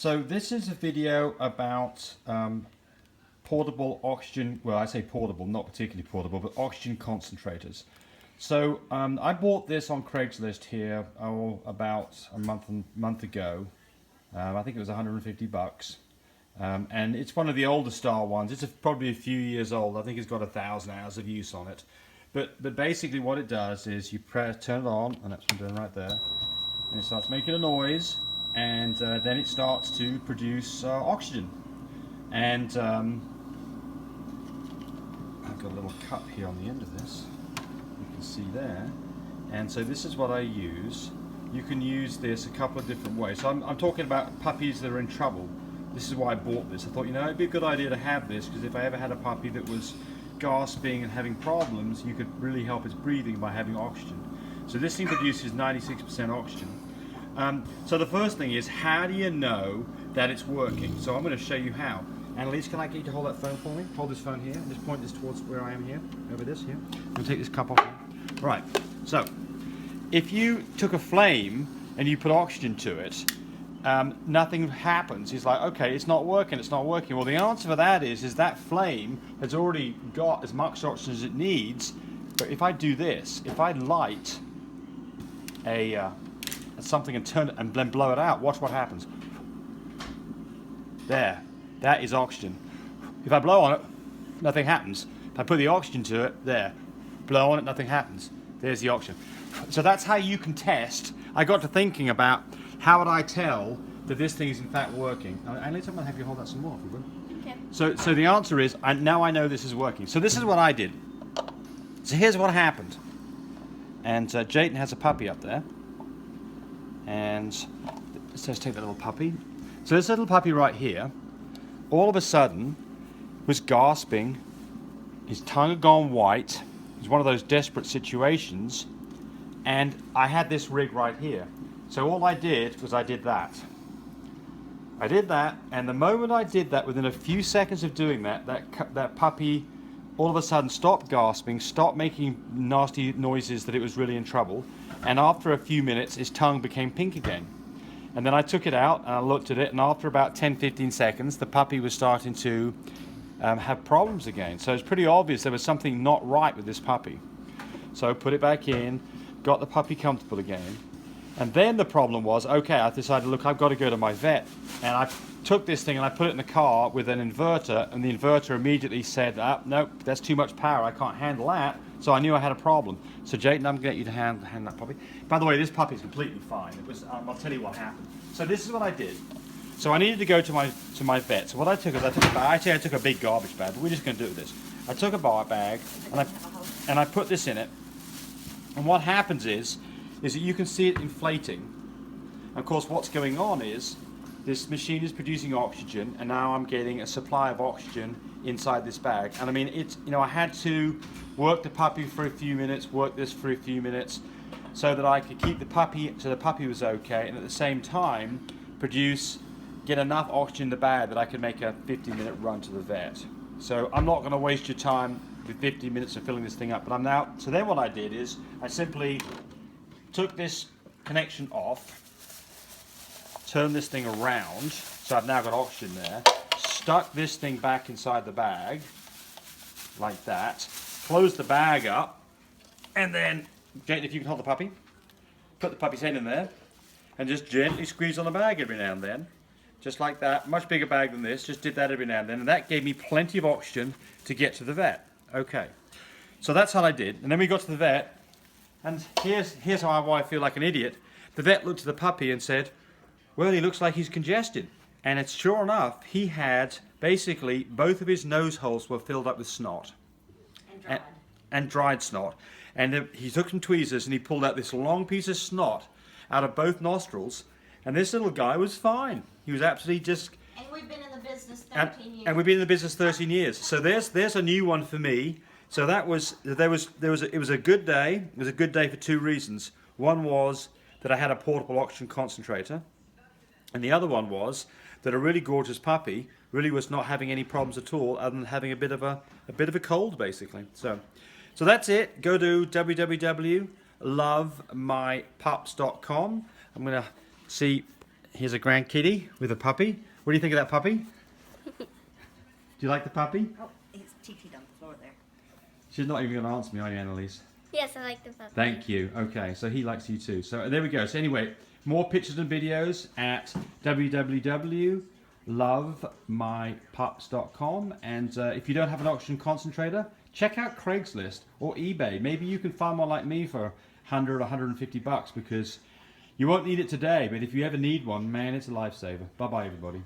So this is a video about portable oxygen, well I say portable, not particularly portable, but oxygen concentrators. So I bought this on Craigslist here about a month ago. I think it was 150 bucks. And it's one of the older style ones. It's probably a few years old. I think it's got 1,000 hours of use on it. But basically what it does is you turn it on, and that's what I'm doing right there, and it starts making a noise, and then it starts to produce oxygen. And I've got a little cup here on the end of this, you can see there. And so this is what I use. You can use this a couple of different ways. So I'm talking about puppies that are in trouble. This is why I bought this. I thought, you know, it'd be a good idea to have this, because if I ever had a puppy that was gasping and having problems, you could really help its breathing by having oxygen. So this thing produces 96% oxygen. So the first thing is, how do you know that it's working? So I'm going to show you how. Annalise, can I get you to hold that phone for me? Hold this phone here, and just point this towards where I am here, over this here. I'm going to take this cup off here. Right, so if you took a flame and you put oxygen to it, nothing happens. He's like, okay, it's not working, it's not working. Well, the answer for that is that flame has already got as much oxygen as it needs. But if I do this, if I light something and turn it and then blow it out, watch what happens. There, that is oxygen. If I blow on it, nothing happens. If I put the oxygen to it, there, blow on it, nothing happens. There's the oxygen. So that's how you can test. I got to thinking about, how would I tell that this thing is in fact working? And later I'm going to have you hold that some more, if you will. Okay. So the answer is, now I know this is working. So this is what I did. So here's what happened. And Jayden has a puppy up there. And let's take that little puppy. So this little puppy right here, all of a sudden, was gasping. His tongue had gone white. It was one of those desperate situations. And I had this rig right here. So all I did was I did that. I did that, and the moment I did that, within a few seconds of doing that, that puppy all of a sudden stopped gasping, stopped making nasty noises that it was really in trouble, and after a few minutes his tongue became pink again. And then I took it out and I looked at it, and after about 10-15 seconds the puppy was starting to have problems again. So it's pretty obvious there was something not right with this puppy. So I put it back in, got the puppy comfortable again. And then the problem was, okay, I decided, look, I've got to go to my vet. And I took this thing and I put it in the car with an inverter, and the inverter immediately said, nope, that's too much power, I can't handle that. So I knew I had a problem. So Jayden, I'm going to get you to hand that puppy. By the way, this puppy's completely fine. It was, I'll tell you what happened. So this is what I did. So I needed to go to my vet. So what I took is I took a big garbage bag, but we're just going to do it with this. I took a bar bag and I put this in it. And what happens is that you can see it inflating. And of course what's going on is this machine is producing oxygen, and now I'm getting a supply of oxygen inside this bag. And I mean, it's, you know, I had to work the puppy for a few minutes, work this for a few minutes, so that I could keep the puppy, so the puppy was okay, and at the same time get enough oxygen in the bag that I could make a 15-minute run to the vet. So I'm not going to waste your time with 15 minutes of filling this thing up, but so then what I did is I simply took this connection off, turned this thing around, so I've now got oxygen there, stuck this thing back inside the bag, like that, closed the bag up, and then, Jayden, if you can hold the puppy, put the puppy's head in there, and just gently squeeze on the bag every now and then, just like that. Much bigger bag than this, just did that every now and then, and that gave me plenty of oxygen to get to the vet. Okay, so that's how I did, and then we got to the vet. And here's why I feel like an idiot. The vet looked at the puppy and said, well, he looks like he's congested. And it's sure enough, he had basically both of his nose holes were filled up with snot. And dried snot. And he took some tweezers and he pulled out this long piece of snot out of both nostrils. And this little guy was fine. He was absolutely just... And we've been in the business 13 years. And we've been in the business 13 years. So there's a new one for me. So it was a good day. It was a good day for two reasons. One was that I had a portable oxygen concentrator, and the other one was that a really gorgeous puppy really was not having any problems at all, other than having a bit of a cold, basically. So that's it. Go to www.lovemypups.com. I'm going to see Here's a grand kitty with a puppy. What do you think of that puppy? Do you like the puppy? Oh, he's TT'd on the floor there. She's not even going to answer me, are you, Annalise? Yes, I like the puppy. Thank you. Okay, so he likes you too. So there we go. So anyway, more pictures and videos at www.lovemypups.com. And if you don't have an oxygen concentrator, check out Craigslist or eBay. Maybe you can find one like me for 100 or 150 bucks, because you won't need it today, but if you ever need one, man, it's a lifesaver. Bye-bye, everybody.